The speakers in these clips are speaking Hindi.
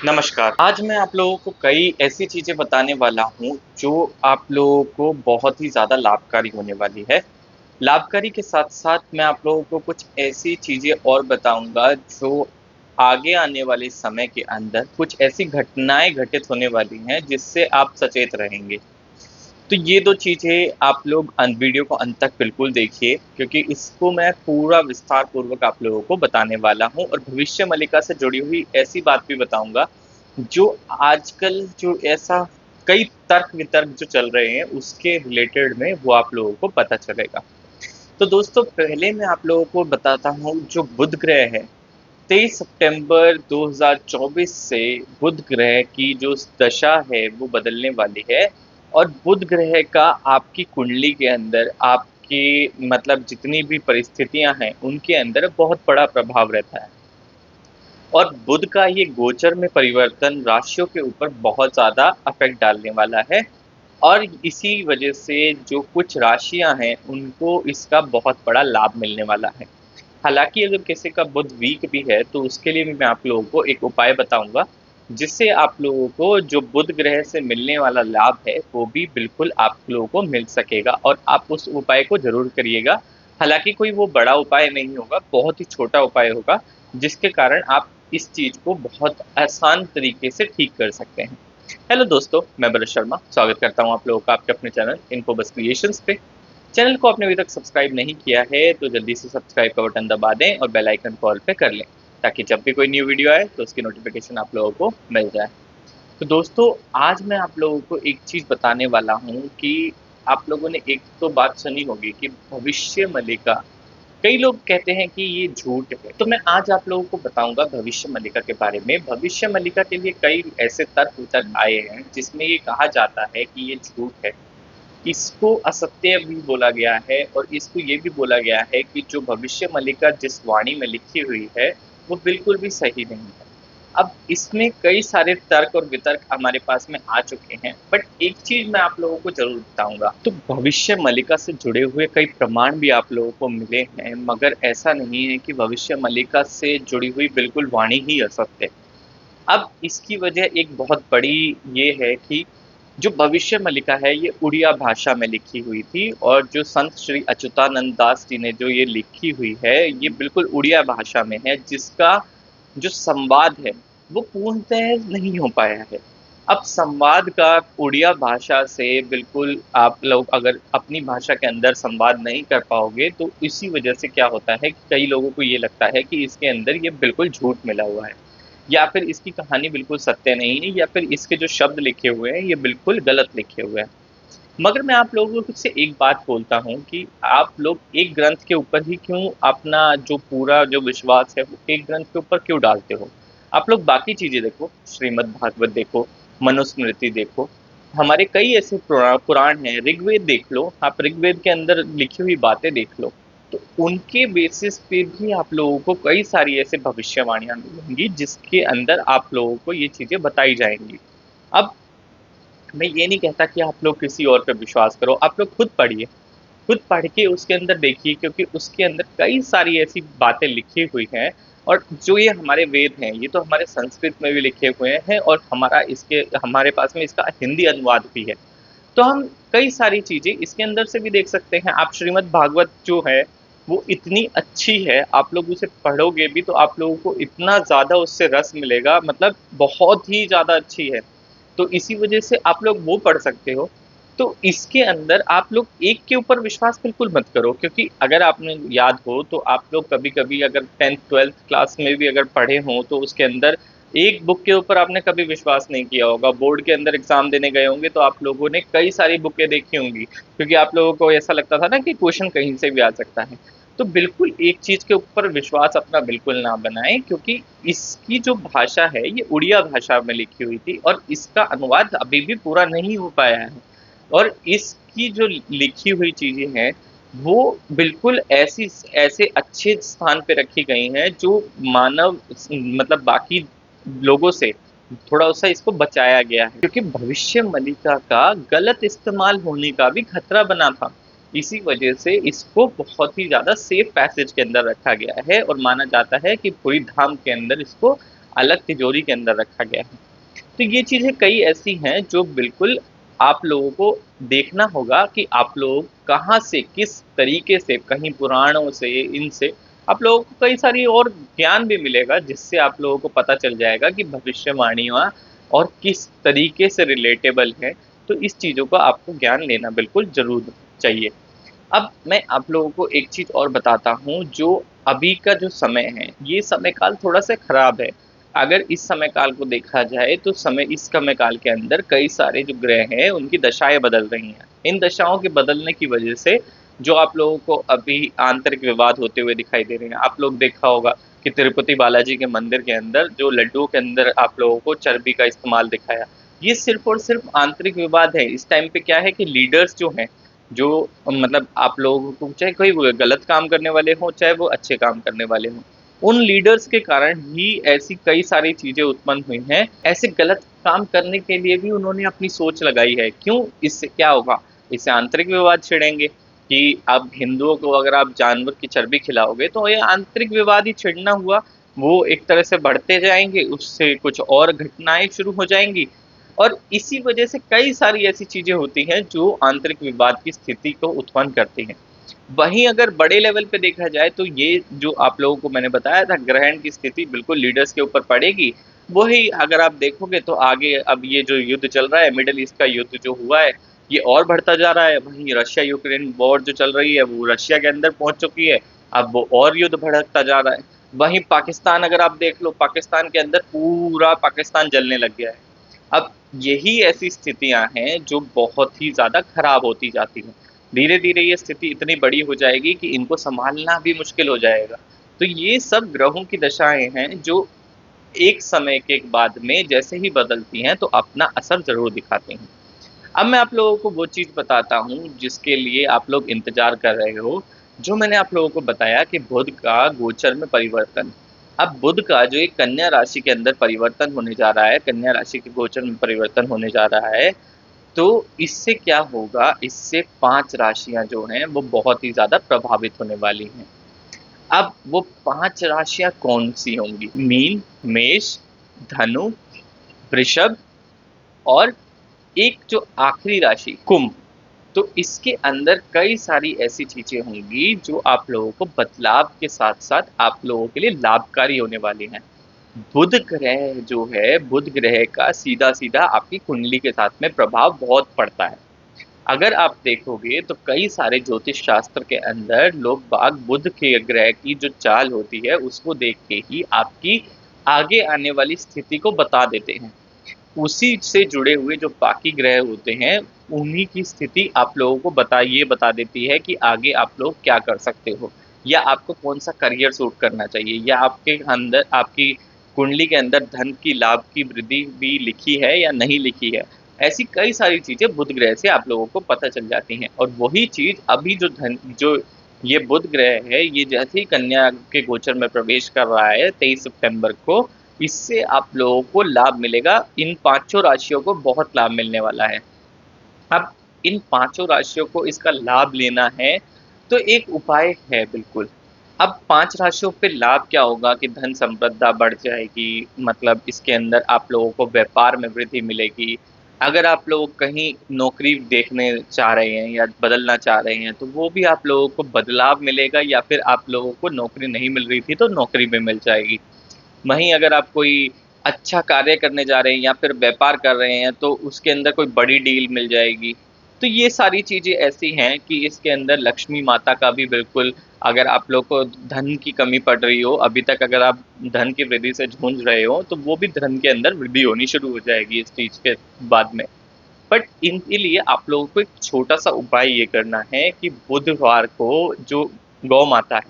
नमस्कार। आज मैं आप लोगों को कई ऐसी चीज़ें बताने वाला हूँ, जो आप लोगों को बहुत ही ज़्यादा लाभकारी होने वाली है। लाभकारी के साथ-साथ मैं आप लोगों को कुछ ऐसी चीज़ें और बताऊँगा, जो आगे आने वाले समय के अंदर कुछ ऐसी घटनाएँ घटित होने वाली हैं, जिससे आप सचेत रहेंगे। तो ये 2 चीज़ें आप लोग वीडियो को अंत तक बिल्कुल देखिए, क्योंकि इसको मैं पूरा विस्तार पूर्वक आप लोगों को बताने वाला हूँ और भविष्य मलिका से जुड़ी हुई ऐसी बात भी बताऊँगा, जो आजकल जो ऐसा कई तर्क-वितर्क जो चल रहे हैं, उसके रिलेटेड में वो आप लोगों को पता चलेगा। तो दोस्तों, पहले मैं आप लोगों को बताता हूँ, जो बुध ग्रह है, 23 सितंबर 2024 से बुध ग्रह की जो दशा है वो बदलने वाली है और बुध ग्रह का आपकी कुंडली के अंदर आपके मतलब जितनी भी परिस्थितियां हैं उनके अंदर बहुत बड़ा प्रभाव रहता है। और बुध का ये गोचर में परिवर्तन राशियों के ऊपर बहुत ज़्यादा इफेक्ट डालने वाला है और इसी वजह से जो कुछ राशियां हैं उनको इसका बहुत बड़ा लाभ मिलने वाला है। हालाँकि अगर किसी का बुध वीक भी है, तो उसके लिए भी मैं आप लोगों को एक उपाय बताऊँगा, जिससे आप लोगों को जो बुध ग्रह से मिलने वाला लाभ है, वो भी बिल्कुल आप लोगों को मिल सकेगा और आप उस उपाय को ज़रूर करिएगा। हालाँकि कोई वो बड़ा उपाय नहीं होगा, बहुत ही छोटा उपाय होगा, जिसके कारण आप इस चीज़ को बहुत आसान तरीके से ठीक कर सकते हैं। हेलो दोस्तों, मैं भरत शर्मा, स्वागत करता हूँ आप लोगों का आपके अपने चैनल इन्फो बज़ क्रिएशंस पे। चैनल को आपने अभी तक सब्सक्राइब नहीं किया है तो जल्दी से सब्सक्राइब का बटन दबा दें और बेल आइकन को ऑल पे कर लें, ताकि जब भी कोई न्यू वीडियो आए तो उसकी नोटिफिकेशन आप लोगों को मिल जाए। तो दोस्तों, आज मैं आप लोगों को एक चीज़ बताने वाला हूँ कि आप लोगों ने एक तो बात सुनी होगी कि भविष्य मलिका, कई लोग कहते हैं कि ये झूठ है। तो मैं आज आप लोगों को बताऊंगा भविष्य मलिका के बारे में। भविष्य मलिका के लिए कई ऐसे तर्क वितर्क आए हैं जिसमें ये कहा जाता है कि ये झूठ है, इसको असत्य भी बोला गया है और इसको ये भी बोला गया है कि जो भविष्य मलिका जिस वाणी में लिखी हुई है, वो बिल्कुल भी सही नहीं है। अब इसमें कई सारे तर्क और वितर्क हमारे पास में आ चुके हैं, बट एक चीज़ मैं आप लोगों को ज़रूर बताऊँगा। तो भविष्य मलिका से जुड़े हुए कई प्रमाण भी आप लोगों को मिले हैं, मगर ऐसा नहीं है कि भविष्य मलिका से जुड़ी हुई बिल्कुल वाणी ही असत्य है। अब इसकी वजह एक बहुत बड़ी ये है कि जो भविष्य मलिका है ये उड़िया भाषा में लिखी हुई थी और जो संत श्री अच्युतानंद दास जी ने जो ये लिखी हुई है ये बिल्कुल उड़िया भाषा में है, जिसका जो संवाद है वो पूर्णतः नहीं हो पाया है। अब संवाद का उड़िया भाषा से बिल्कुल आप लोग अगर अपनी भाषा के अंदर संवाद नहीं कर पाओगे तो इसी वजह से क्या होता है कि कई लोगों को ये लगता है कि इसके अंदर ये बिल्कुल झूठ मिला हुआ है या फिर इसकी कहानी बिल्कुल सत्य नहीं है या फिर इसके जो शब्द लिखे हुए हैं ये बिल्कुल गलत लिखे हुए हैं। मगर मैं आप लोगों को से एक बात बोलता हूँ कि आप लोग एक ग्रंथ के ऊपर ही क्यों अपना जो पूरा जो विश्वास है वो एक ग्रंथ के ऊपर क्यों डालते हो? आप लोग बाकी चीज़ें देखो, श्रीमद् भागवत देखो, मनुस्मृति देखो, हमारे कई ऐसे पुराण हैं, ऋग्वेद देख लो, आप ऋग्वेद के अंदर लिखी हुई बातें देख लो। तो उनके बेसिस पे भी आप लोगों को कई सारी ऐसे भविष्यवाणियाँ मिलेंगी जिसके अंदर आप लोगों को ये चीज़ें बताई जाएँगी। अब मैं ये नहीं कहता कि आप लोग किसी और पे विश्वास करो, आप लोग खुद पढ़िए, खुद पढ़ के उसके अंदर देखिए, क्योंकि उसके अंदर कई सारी ऐसी बातें लिखी हुई हैं और जो ये हमारे वेद हैं, ये तो हमारे संस्कृत में भी लिखे हुए हैं और हमारे पास में इसका हिंदी अनुवाद भी है। तो हम कई सारी चीज़ें इसके अंदर से भी देख सकते हैं। आप श्रीमद् भागवत जो है, वो इतनी अच्छी है, आप लोग उसे पढ़ोगे भी तो आप लोगों को इतना ज़्यादा उससे रस मिलेगा, मतलब बहुत ही ज़्यादा अच्छी है। तो इसी वजह से आप लोग वो पढ़ सकते हो। तो इसके अंदर आप लोग एक के ऊपर विश्वास बिल्कुल मत करो, क्योंकि अगर आपने याद हो तो आप लोग कभी-कभी अगर 10th-12th क्लास में भी अगर पढ़े हों तो उसके अंदर एक बुक के ऊपर आपने कभी विश्वास नहीं किया होगा। बोर्ड के अंदर एग्ज़ाम देने गए होंगे तो आप लोगों ने कई सारी बुकें देखी होंगी, क्योंकि आप लोगों को ऐसा लगता था ना कि क्वेश्चन कहीं से भी आ सकता है। तो बिल्कुल एक चीज़ के ऊपर विश्वास अपना बिल्कुल ना बनाएँ, क्योंकि इसकी जो भाषा है ये उड़िया भाषा में लिखी हुई थी और इसका अनुवाद अभी भी पूरा नहीं हो पाया है। और इसकी जो लिखी हुई चीज़ें हैं, वो बिल्कुल ऐसे अच्छे स्थान पे रखी गई हैं जो मानव मतलब बाकी लोगों से थोड़ा-सा इसको बचाया गया है। क्योंकि भविष्य मलिका का गलत इस्तेमाल होने का भी खतरा बना था। इसी वजह से इसको बहुत ही ज़्यादा सेफ पैसेज के अंदर रखा गया है और माना जाता है कि पूरी धाम के अंदर इसको अलग तिजोरी के अंदर रखा गया है। तो ये चीज़ें कई ऐसी हैं जो बिल्कुल आप लोगों को देखना होगा कि आप लोग कहाँ से, किस तरीके से, कहीं पुराणों से, इनसे आप लोगों को कई सारी और ज्ञान भी मिलेगा, जिससे आप लोगों को पता चल जाएगा कि भविष्यवाणियाँ और किस तरीके से रिलेटेबल है। तो इस चीज़ों का आपको ज्ञान लेना बिल्कुल ज़रूर चाहिए। अब मैं आप लोगों को एक चीज़ और बताता हूँ, जो अभी का जो समय है, ये समय काल थोड़ा-सा खराब है। अगर इस समय काल को देखा जाए तो इस समय काल के अंदर कई सारे जो ग्रह हैं, उनकी दशाएँ बदल रही हैं। इन दशाओं के बदलने की वजह से जो आप लोगों को अभी आंतरिक विवाद होते हुए दिखाई दे रहे हैं। आप लोग देखा होगा कि तिरुपति बालाजी के मंदिर के अंदर जो लड्डुओं के अंदर आप लोगों को चर्बी का इस्तेमाल दिखाया। ये सिर्फ़ और सिर्फ़ आंतरिक विवाद है। इस टाइम पे क्या है कि लीडर्स जो हैं, जो मतलब आप लोगों को, चाहे कोई वो गलत काम करने वाले हों, चाहे वो अच्छे काम करने वाले हों, उन लीडर्स के कारण ही ऐसी कई सारी चीज़ें उत्पन्न हुई हैं। ऐसे गलत काम करने के लिए भी उन्होंने अपनी सोच लगाई है। क्यों? इससे क्या होगा? इससे आंतरिक विवाद छिड़ेंगे कि अब हिंदुओं को अगर आप जानवर की चर्बी खिलाओगे, तो ये आंतरिक विवाद ही छिड़ना हुआ। वो एक तरह से बढ़ते जाएँगे, उससे कुछ और घटनाएँ शुरू हो जाएँगी और इसी वजह से कई सारी ऐसी चीज़ें होती हैं जो आंतरिक विवाद की स्थिति को उत्पन्न करती हैं। वहीं अगर बड़े लेवल पे देखा जाए तो ये जो आप लोगों को मैंने बताया था, ग्रहण की स्थिति बिल्कुल लीडर्स के ऊपर पड़ेगी। वही अगर आप देखोगे तो आगे अब ये जो युद्ध चल रहा है, मिडल ईस्ट का युद्ध जो हुआ है, ये और बढ़ता जा रहा है। वहीं रशिया यूक्रेन वॉर जो चल रही है, वो रशिया के अंदर पहुँच चुकी है। अब वो और युद्ध भड़कता जा रहा है। वहीं पाकिस्तान अगर आप देख लो, पाकिस्तान के अंदर पूरा पाकिस्तान जलने लग गया है। अब यही ऐसी स्थितियाँ हैं जो बहुत ही ज़्यादा खराब होती जाती हैं। धीरे-धीरे ये स्थिति इतनी बड़ी हो जाएगी कि इनको सँभालना भी मुश्किल हो जाएगा। तो ये सब ग्रहों की दशाएँ हैं जो एक समय के बाद में जैसे ही बदलती हैं तो अपना असर ज़रूर दिखाती हैं। अब मैं आप लोगों को वो चीज़ बताता हूँ जिसके लिए आप लोग इंतज़ार कर रहे हो, जो मैंने आप लोगों को बताया कि बुध का गोचर में परिवर्तन। अब बुध का जो एक कन्या राशि के अंदर परिवर्तन होने जा रहा है, कन्या राशि के गोचर में परिवर्तन होने जा रहा है, तो इससे क्या होगा, इससे 5 राशियाँ जो हैं वो बहुत ही ज़्यादा प्रभावित होने वाली हैं। अब वो 5 राशियाँ कौन-सी होंगी? मीन, मेष, धनु, वृषभ और एक जो आखिरी राशि कुंभ। तो इसके अंदर कई सारी ऐसी चीज़ें होंगी जो आप लोगों को बदलाव के साथ-साथ आप लोगों के लिए लाभकारी होने वाली हैं। बुध ग्रह जो है, बुध ग्रह का सीधा-सीधा आपकी कुंडली के साथ में प्रभाव बहुत पड़ता है। अगर आप देखोगे तो कई सारे ज्योतिष शास्त्र के अंदर लोग बाग बुध के ग्रह की जो चाल होती है, उसको देख के ही आपकी आगे आने वाली स्थिति को बता देते हैं। उसी से जुड़े हुए जो बाकी ग्रह होते हैं, उन्हीं की स्थिति आप लोगों को बता देती है कि आगे आप लोग क्या कर सकते हो या आपको कौन-सा करियर सूट करना चाहिए या आपके अंदर आपकी कुंडली के अंदर धन की लाभ की वृद्धि भी लिखी है या नहीं लिखी है। ऐसी कई सारी चीज़ें बुध ग्रह से आप लोगों को पता चल जाती हैं और वही चीज़ अभी जो ये बुध ग्रह है, ये जैसे ही कन्या के गोचर में प्रवेश कर रहा है 23 सितंबर को, इससे आप लोगों को लाभ मिलेगा। इन पाँचों राशियों को बहुत लाभ मिलने वाला है। अब इन पाँचों राशियों को इसका लाभ लेना है, तो एक उपाय है बिल्कुल। अब 5 राशियों पे लाभ क्या होगा कि धन संपदा बढ़ जाएगी, मतलब इसके अंदर आप लोगों को व्यापार में वृद्धि मिलेगी। अगर आप लोग कहीं नौकरी देखने चाह रहे हैं या बदलना चाह रहे हैं, तो वो भी आप लोगों को बदलाव मिलेगा या फिर आप लोगों को नौकरी नहीं मिल रही थी, तो नौकरी भी मिल जाएगी। वहीं अगर आप कोई अच्छा कार्य करने जा रहे हैं या फिर व्यापार कर रहे हैं तो उसके अंदर कोई बड़ी डील मिल जाएगी। तो ये सारी चीज़ें ऐसी हैं कि इसके अंदर लक्ष्मी माता का भी बिल्कुल, अगर आप लोग को धन की कमी पड़ रही हो, अभी तक अगर आप धन की वृद्धि से जूझ रहे हो, तो वो भी धन के अंदर वृद्धि होनी शुरू हो जाएगी इस चीज़ के बाद में। बट इनके लिए आप लोगों को एक छोटा-सा उपाय ये करना है कि बुधवार को जो गौ माता है,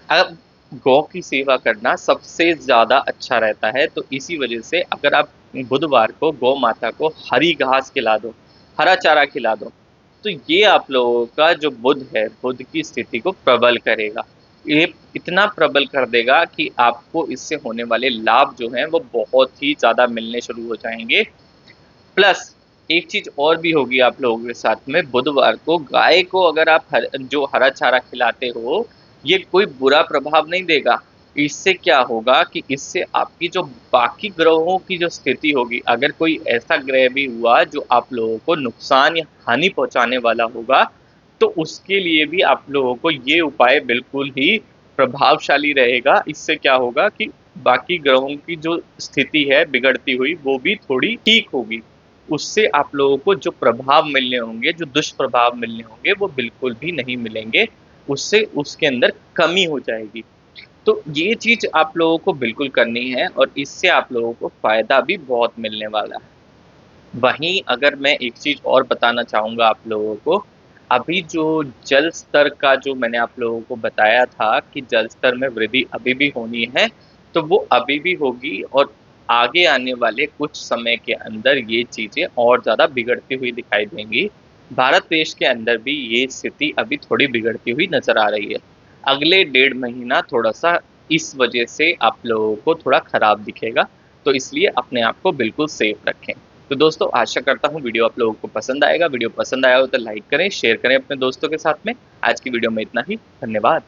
अब गौ की सेवा करना सबसे ज़्यादा अच्छा रहता है, तो इसी वजह से अगर आप बुधवार को गौ माता को हरी घास खिला दो, हरा चारा खिला दो, तो ये आप लोगों का जो बुध है, बुध की स्थिति को प्रबल करेगा। ये इतना प्रबल कर देगा कि आपको इससे होने वाले लाभ जो हैं, वो बहुत ही ज़्यादा मिलने शुरू हो जाएँगे। प्लस एक चीज़ और भी होगी आप लोगों के साथ में, बुधवार को गाय को अगर आप जो हरा चारा खिलाते हो, ये कोई बुरा प्रभाव नहीं देगा। इससे क्या होगा कि इससे आपकी जो बाकी ग्रहों की जो स्थिति होगी, अगर कोई ऐसा ग्रह भी हुआ जो आप लोगों को नुकसान या हानि पहुंचाने वाला होगा, तो उसके लिए भी आप लोगों को ये उपाय बिल्कुल ही प्रभावशाली रहेगा। इससे क्या होगा कि बाकी ग्रहों की जो स्थिति है बिगड़ती हुई, वो भी थोड़ी ठीक होगी। उससे आप लोगों को जो प्रभाव मिलने होंगे, जो दुष्प्रभाव मिलने होंगे, वो बिल्कुल भी नहीं मिलेंगे। उससे उसके अंदर कमी हो जाएगी। तो ये चीज़ आप लोगों को बिल्कुल करनी है और इससे आप लोगों को फ़ायदा भी बहुत मिलने वाला है। वहीं अगर मैं एक चीज़ और बताना चाहूँगा आप लोगों को, अभी जो जल स्तर का जो मैंने आप लोगों को बताया था कि जल स्तर में वृद्धि अभी भी होनी है, तो वो अभी भी होगी और आगे आने वाले कुछ समय के अंदर ये चीज़ें और ज़्यादा बिगड़ती हुई दिखाई देंगी। भारत देश के अंदर भी ये स्थिति अभी थोड़ी बिगड़ती हुई नज़र आ रही है। अगले डेढ़ महीना थोड़ा-सा इस वजह से आप लोगों को थोड़ा खराब दिखेगा, तो इसलिए अपने आप को बिल्कुल सेफ रखें। तो दोस्तों आशा करता हूँ वीडियो आप लोगों को पसंद आएगा। वीडियो पसंद आया हो तो लाइक करें, शेयर करें अपने दोस्तों के साथ में। आज की वीडियो में इतना ही। धन्यवाद।